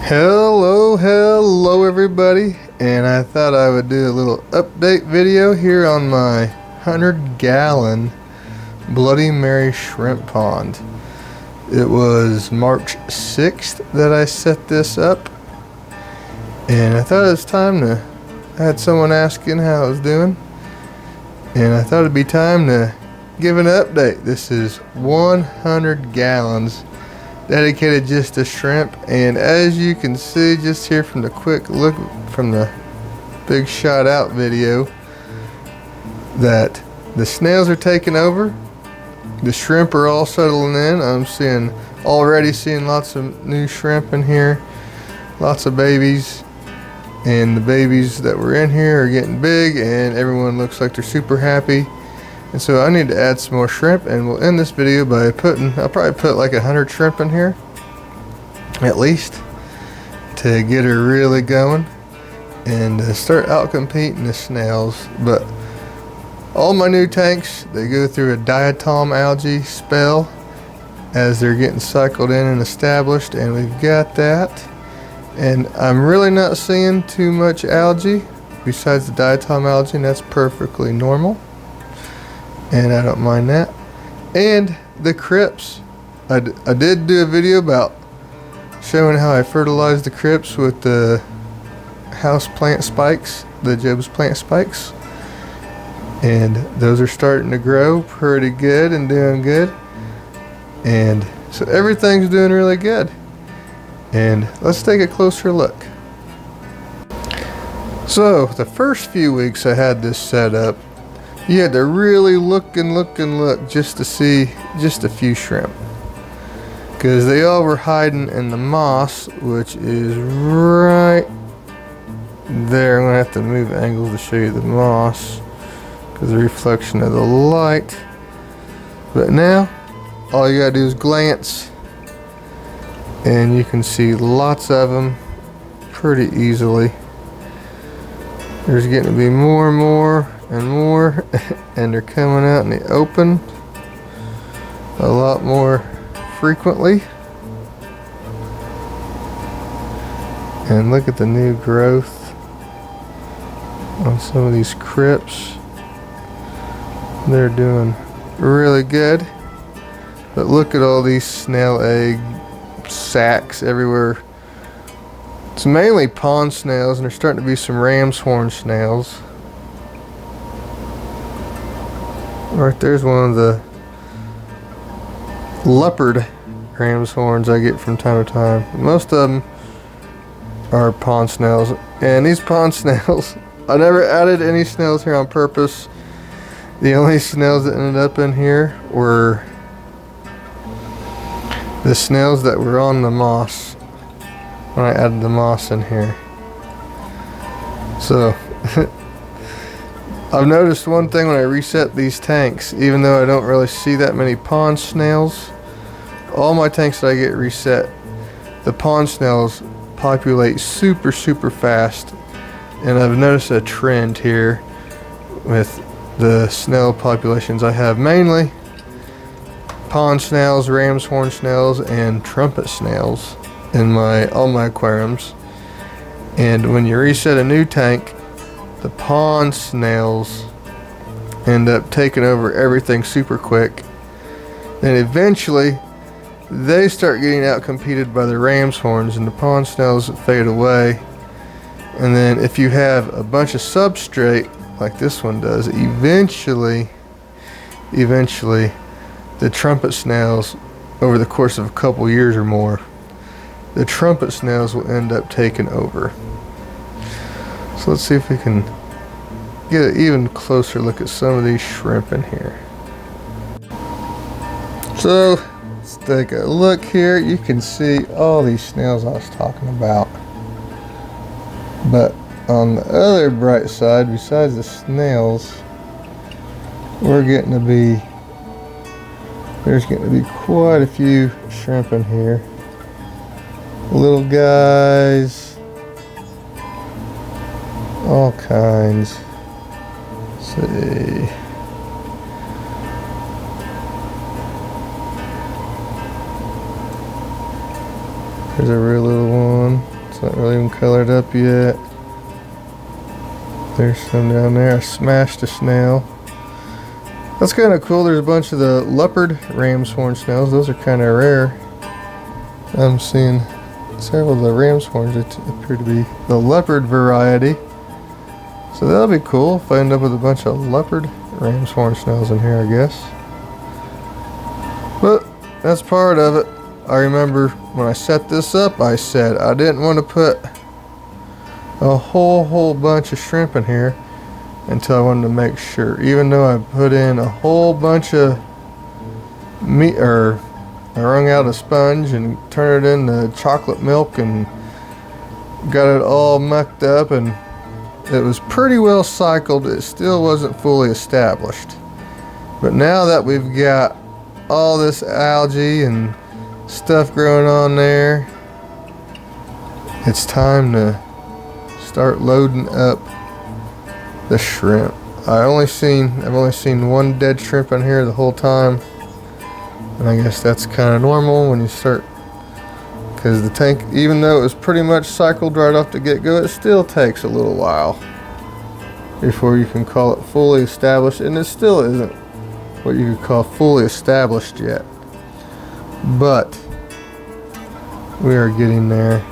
Hello everybody, and I thought I would do a little update video here on my 100-gallon Bloody Mary shrimp pond. It was March 6th that I set this up, and I thought it was time to, I had someone asking how I was doing, and I thought it'd be time to give an update. This is 100 gallons dedicated just to shrimp, and as you can see just here from the quick look from the big shot out video, that the snails are taking over, the shrimp are all settling in. I'm already seeing lots of new shrimp in here, lots of babies, and the babies that were in here are getting big and everyone looks like they're super happy. And so I need to add some more shrimp, and we'll end this video by I'll probably put like 100 shrimp in here, at least, to get her really going and start out-competing the snails. But all my new tanks, they go through a diatom algae spell as they're getting cycled in and established, and we've got that. And I'm really not seeing too much algae besides the diatom algae, and that's perfectly normal. And I don't mind that. And the crypts, I did do a video about showing how I fertilized the crypts with the house plant spikes, the Job's plant spikes, and those are starting to grow pretty good and doing good, and so everything's doing really good. And let's take a closer look. So the first few weeks I had this set up, you had to really look and look and look just to see just a few shrimp, because they all were hiding in the moss, which is right there. I'm gonna have to move angles to show you the moss because of the reflection of the light. But now all you gotta do is glance and you can see lots of them pretty easily. There's getting to be more and more and more, and they're coming out in the open a lot more frequently. And look at the new growth on some of these crypts. They're doing really good. But look at all these snail egg sacs everywhere. It's mainly pond snails, and there's starting to be some ram's horn snails. Right there's one of the leopard ram's horns I get from time to time. Most of them are pond snails, and these pond snails, I never added any snails here on purpose. The only snails that ended up in here were the snails that were on the moss when I added the moss in here. So I've noticed one thing when I reset these tanks, even though I don't really see that many pond snails, all my tanks that I get reset, the pond snails populate super fast. And I've noticed a trend here with the snail populations. I have mainly pond snails, ram's horn snails, and trumpet snails in all my aquariums. And when you reset a new tank, the pond snails end up taking over everything super quick, and eventually they start getting out competed by the ram's horns, and the pond snails fade away. And then if you have a bunch of substrate like this one does, eventually the trumpet snails, over the course of a couple years or more, the trumpet snails will end up taking over. So let's see if we can get an even closer look at some of these shrimp in here. So let's take a look here. You can see all these snails I was talking about. But on the other bright side, besides the snails, there's getting to be quite a few shrimp in here. Little guys, all kinds. Let's see. There's a real little one. It's not really even colored up yet. There's some down there. I smashed a snail. That's kind of cool. There's a bunch of the leopard ram's horn snails. Those are kind of rare. I'm seeing several of the ram's horns that appear to be the leopard variety. So that'll be cool if I end up with a bunch of leopard ram's horn snails in here, I guess. But that's part of it. I remember when I set this up, I said I didn't want to put a whole bunch of shrimp in here until I wanted to make sure. Even though I put in a whole bunch of meat, or I wrung out a sponge and turned it into chocolate milk and got it all mucked up, and it was pretty well cycled, it still wasn't fully established. But now that we've got all this algae and stuff growing on there, it's time to start loading up the shrimp. I've only seen one dead shrimp in here the whole time, and I guess that's kind of normal when you start, because the tank, even though it was pretty much cycled right off the get-go, it still takes a little while before you can call it fully established, and it still isn't what you could call fully established yet, but we are getting there.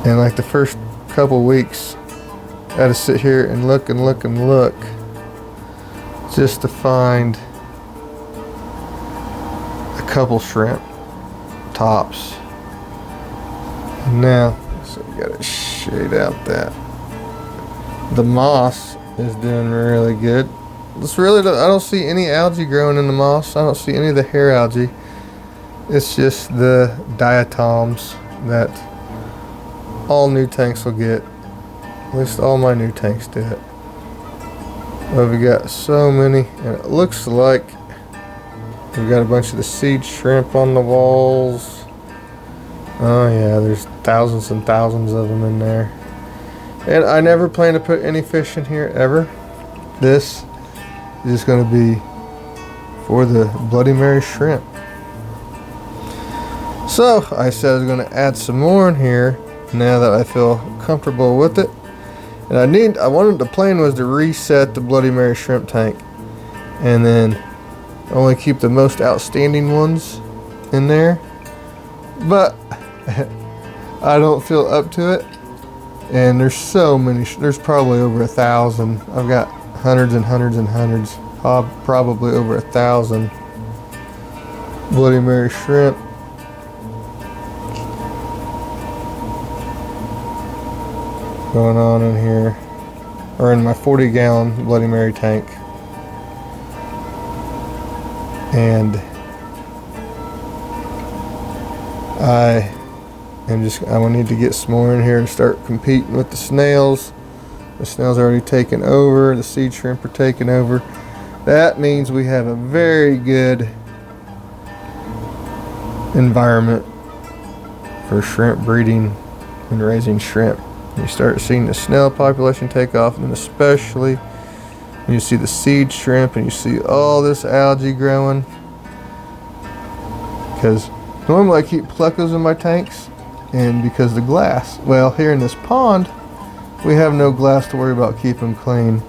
And like the first couple weeks, I had to sit here and look and look and look just to find a couple shrimp tops. And now, so we gotta shade out that. The moss is doing really good. I don't see any algae growing in the moss. I don't see any of the hair algae. It's just the diatoms that all new tanks will get. At least all my new tanks did. But we got so many, and it looks like we've got a bunch of the seed shrimp on the walls. Oh yeah, there's thousands and thousands of them in there. And I never plan to put any fish in here ever. This is going to be for the Bloody Mary shrimp. So I said I was going to add some more in here now that I feel comfortable with it. And the plan was to reset the Bloody Mary shrimp tank and then only keep the most outstanding ones in there. But I don't feel up to it. And there's so many, there's probably over 1,000. I've got hundreds and hundreds and hundreds, probably over 1,000 Bloody Mary shrimp. Going on in here, or in my 40-gallon Bloody Mary tank. And I will need to get some more in here and start competing with the snails. The snails are already taken over, the seed shrimp are taken over. That means we have a very good environment for shrimp breeding and raising shrimp. You start seeing the snail population take off, and then especially when you see the seed shrimp and you see all this algae growing. Because normally I keep plecos in my tanks, and because the glass, well, here in this pond we have no glass to worry about keeping clean,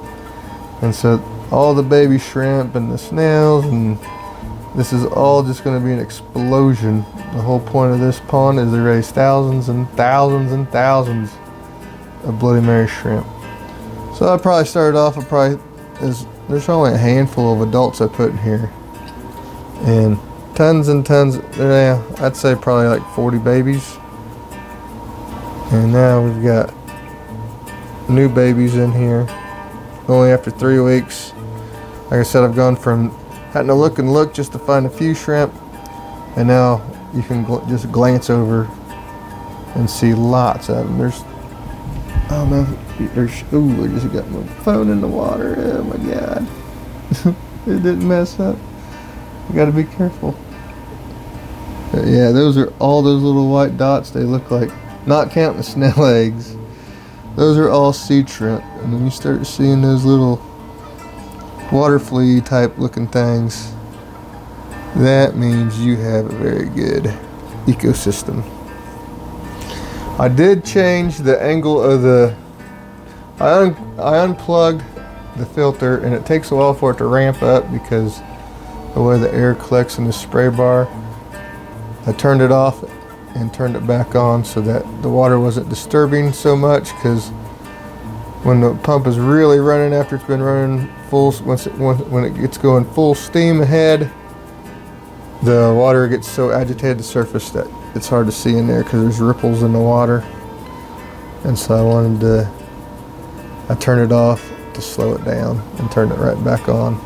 and so all the baby shrimp and the snails, and this is all just going to be an explosion. The whole point of this pond is to raise thousands and thousands and thousands of Bloody Mary shrimp. So I probably started off with there's only a handful of adults I put in here, and tons and tons, yeah, I'd say probably like 40 babies. And now we've got new babies in here only after 3 weeks. Like I said, I've gone from having to look and look just to find a few shrimp, and now you can just glance over and see lots of them. I don't know, ooh, I just got my phone in the water. Oh my god. It didn't mess up. You gotta be careful. But yeah, those are all those little white dots. They look like, not counting the snail eggs, those are all seed shrimp. And then you start seeing those little water flea type looking things. That means you have a very good ecosystem. I did change the angle of the, I unplugged the filter, and it takes a while for it to ramp up because the way the air collects in the spray bar. I turned it off and turned it back on so that the water wasn't disturbing so much, because when the pump is really running after it's been running full, when it gets going full steam ahead, the water gets so agitated the surface that it's hard to see in there because there's ripples in the water. And so I turned it off to slow it down and turned it right back on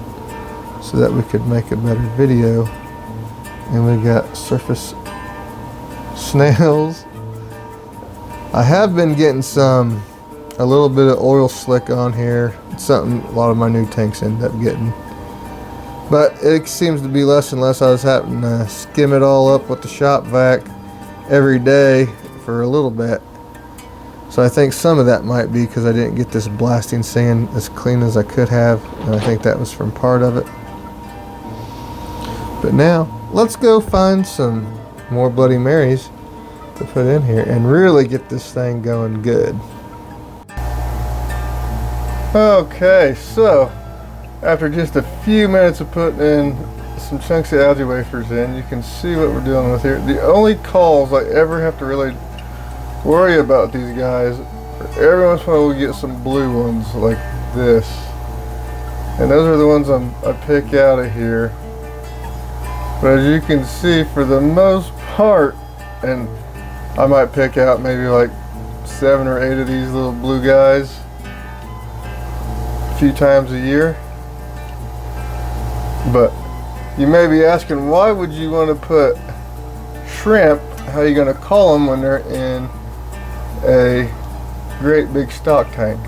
so that we could make a better video. And we got surface snails. I have been getting a little bit of oil slick on here. It's something a lot of my new tanks end up getting. But it seems to be less and less. I was having to skim it all up with the shop vac every day for a little bit. So I think some of that might be because I didn't get this blasting sand as clean as I could have. And I think that was from part of it. But now, let's go find some more Bloody Marys to put in here and really get this thing going good. Okay, so after just a few minutes of putting in some chunks of algae wafers in, you can see what we're dealing with here. The only calls I ever have to really worry about these guys are every once in a while we get some blue ones like this. And those are the ones I pick out of here. But as you can see, for the most part, and I might pick out maybe like 7 or 8 of these little blue guys a few times a year. But you may be asking, why would you want to put shrimp, how are you going to call them when they're in a great big stock tank?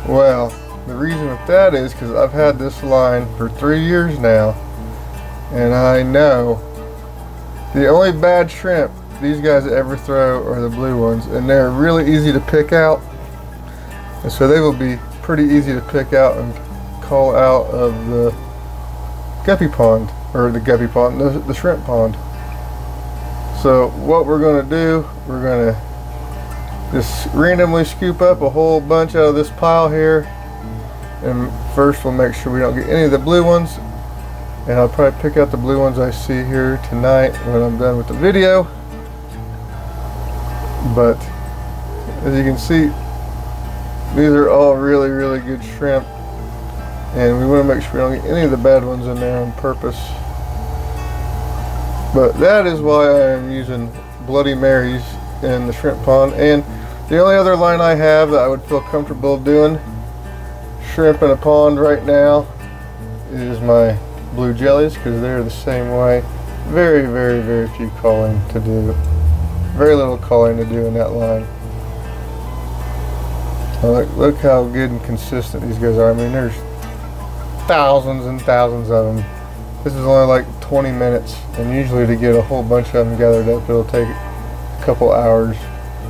Well, the reason with that is because I've had this line for 3 years now, and I know the only bad shrimp these guys ever throw are the blue ones, and they're really easy to pick out, and so they will be pretty easy to pick out and call out of the guppy pond, or the shrimp pond. So what we're going to do, we're going to just randomly scoop up a whole bunch out of this pile here, and first we'll make sure we don't get any of the blue ones, and I'll probably pick out the blue ones I see here tonight when I'm done with the video. But as you can see, these are all really, really good shrimp, and we want to make sure we don't get any of the bad ones in there on purpose. But that is why I am using Bloody Marys in the shrimp pond. And the only other line I have that I would feel comfortable doing shrimp in a pond right now is my blue jellies, because they're the same way. Very, very, very few culling to do. Very little culling to do in that line. Look how good and consistent these guys are. I mean, there's thousands and thousands of them. This is only like 20 minutes, and usually to get a whole bunch of them gathered up, it'll take a couple hours.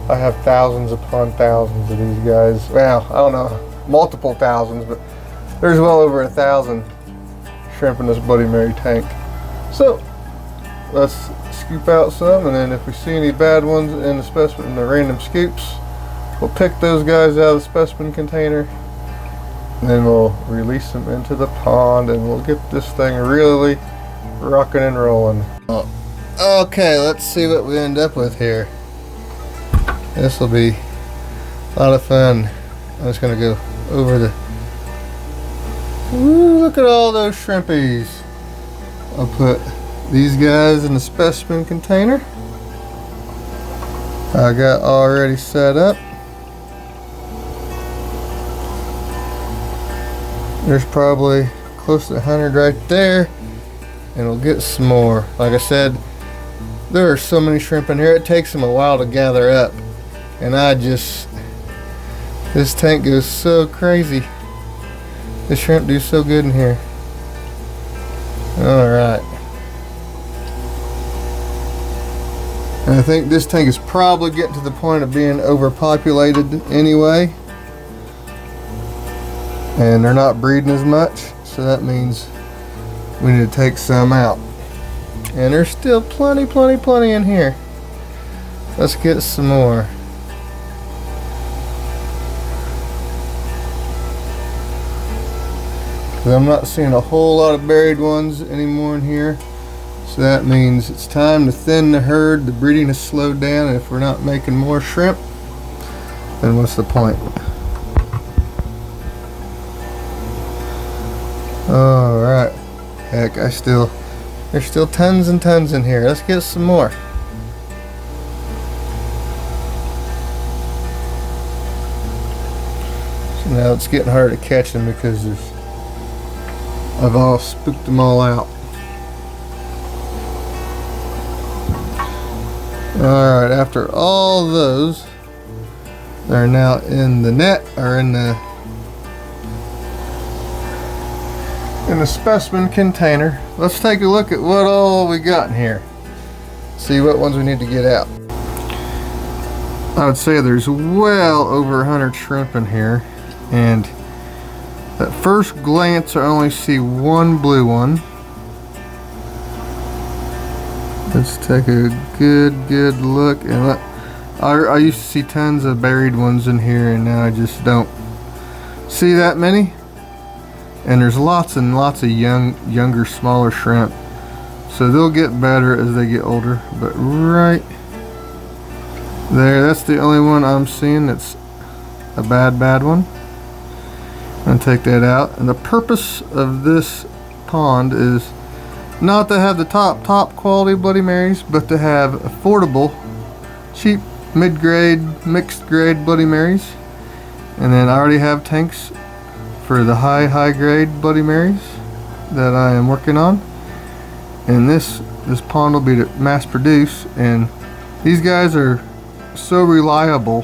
I have thousands upon thousands of these guys. Well, I don't know, multiple thousands, but there's well over 1,000 shrimp in this Bloody Mary tank. So let's scoop out some, and then if we see any bad ones in the specimen, in the random scoops, we'll pick those guys out of the specimen container, and then we'll release them into the pond, and we'll get this thing really rocking and rolling. Okay, let's see what we end up with here. This will be a lot of fun. I'm just going to go over the... Ooh, look at all those shrimpies. I'll put these guys in the specimen container I got already set up. There's probably close to 100 right there, and we'll get some more. Like I said, there are so many shrimp in here, it takes them a while to gather up, and this tank goes so crazy. The shrimp do so good in here. Alright. And I think this tank is probably getting to the point of being overpopulated anyway. And they're not breeding as much, so that means we need to take some out. And there's still plenty in here. Let's get some more. because I'm not seeing a whole lot of buried ones anymore in here. So that means it's time to thin the herd. The breeding has slowed down, and if we're not making more shrimp, then what's the point? Alright. Heck, there's still tons and tons in here. Let's get some more. So now it's getting harder to catch them because I've all spooked them all out. Alright, after all those, they're now in the net, or in the specimen container. Let's take a look at what all we got in here. See what ones we need to get out. I would say there's well over 100 shrimp in here, and at first glance I only see one blue one. Let's take a good look. And I used to see tons of buried ones in here, and now I just don't see that many. And there's lots and lots of younger, smaller shrimp, so they'll get better as they get older. But right there, that's the only one I'm seeing that's a bad one. I'm gonna take that out. And the purpose of this pond is not to have the top quality Bloody Marys, but to have affordable, cheap, mid-grade, mixed grade Bloody Marys. And then I already have tanks for the high grade Bloody Marys that I am working on. And this pond will be to mass produce, and these guys are so reliable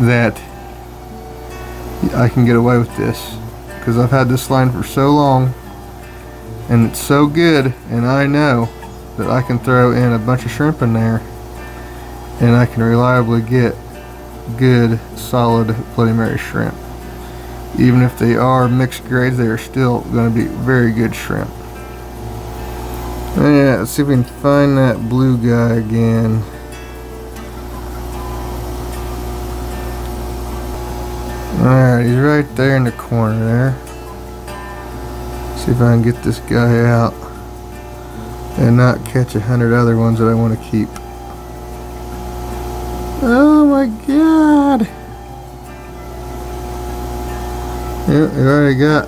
that I can get away with this, because I've had this line for so long and it's so good, and I know that I can throw in a bunch of shrimp in there and I can reliably get good solid Bloody Mary shrimp. Even if they are mixed grades, they are still going to be very good shrimp. Yeah, let's see if we can find that blue guy again. Alright, he's right there in the corner there. See if I can get this guy out and not catch 100 other ones that I want to keep. Oh my god! Yeah, we already got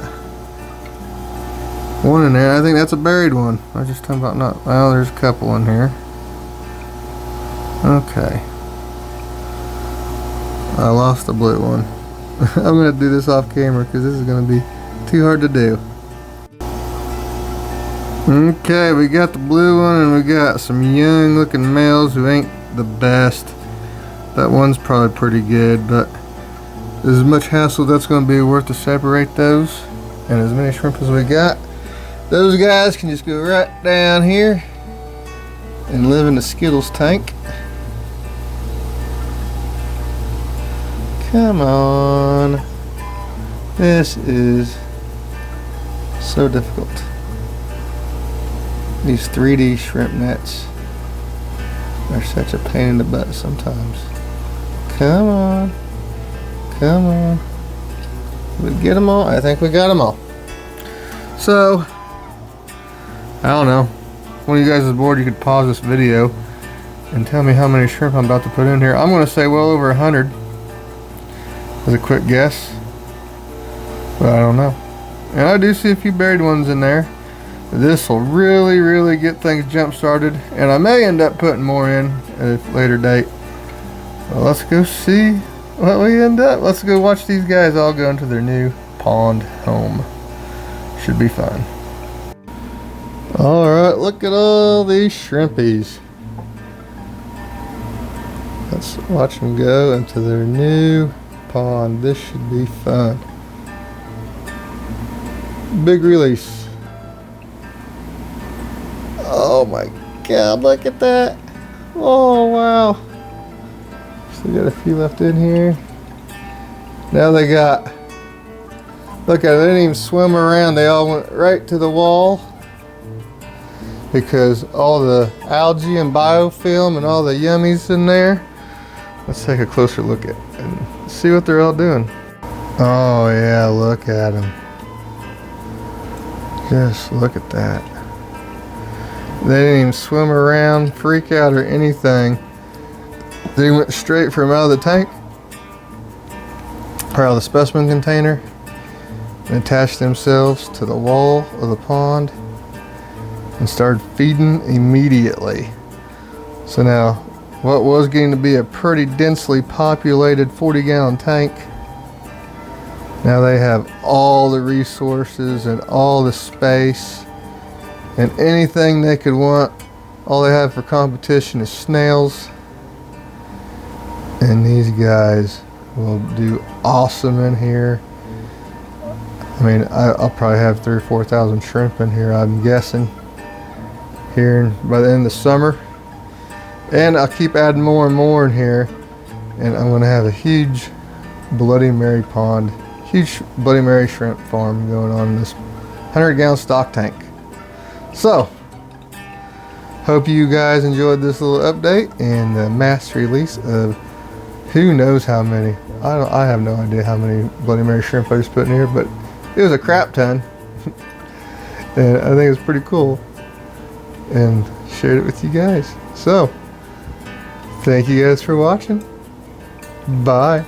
one in there. I think that's a buried one. I was just talking about not. Well, there's a couple in here. Okay. I lost the blue one. I'm going to do this off camera because this is going to be too hard to do. Okay, we got the blue one, and we got some young looking males who ain't the best. That one's probably pretty good, but as much hassle that's going to be worth to separate those, and as many shrimp as we got, those guys can just go right down here and live in the Skittles tank. Come on. This is so difficult. These 3D shrimp nets are such a pain in the butt sometimes. Come on. Come on. Did we get them all? I think we got them all. So, I don't know. If one of you guys is bored, you could pause this video and tell me how many shrimp I'm about to put in here. I'm going to say well over 100 as a quick guess, but I don't know. And I do see a few buried ones in there. This will really get things jump started, and I may end up putting more in at a later date. Well, let's go see what we end up. Let's go watch these guys all go into their new pond home. Should be fun. Alright, look at all these shrimpies. Let's watch them go into their new pond. This should be fun. Big release. Oh my god, look at that. Oh wow. Still got a few left in here. Now they got, look at it, they didn't even swim around. They all went right to the wall because all the algae and biofilm and all the yummies in there. Let's take a closer look at and see what they're all doing. Oh yeah, look at them. Just look at that. They didn't even swim around, freak out, or anything. They went straight from out of the tank, or out of the specimen container, and attached themselves to the wall of the pond and started feeding immediately. So now, what was going to be a pretty densely populated 40-gallon tank, now they have all the resources and all the space and anything they could want. All they have for competition is snails, and these guys will do awesome in here. I mean, I'll probably have 3,000 or 4,000 shrimp in here, I'm guessing, here by the end of the summer. And I'll keep adding more and more in here, and I'm going to have a huge Bloody Mary pond, huge Bloody Mary shrimp farm going on in this 100-gallon stock tank. So, hope you guys enjoyed this little update and the mass release of who knows how many. I have no idea how many Bloody Mary shrimp I just put in here, but it was a crap ton. And I think it's pretty cool. And shared it with you guys. So, thank you guys for watching. Bye.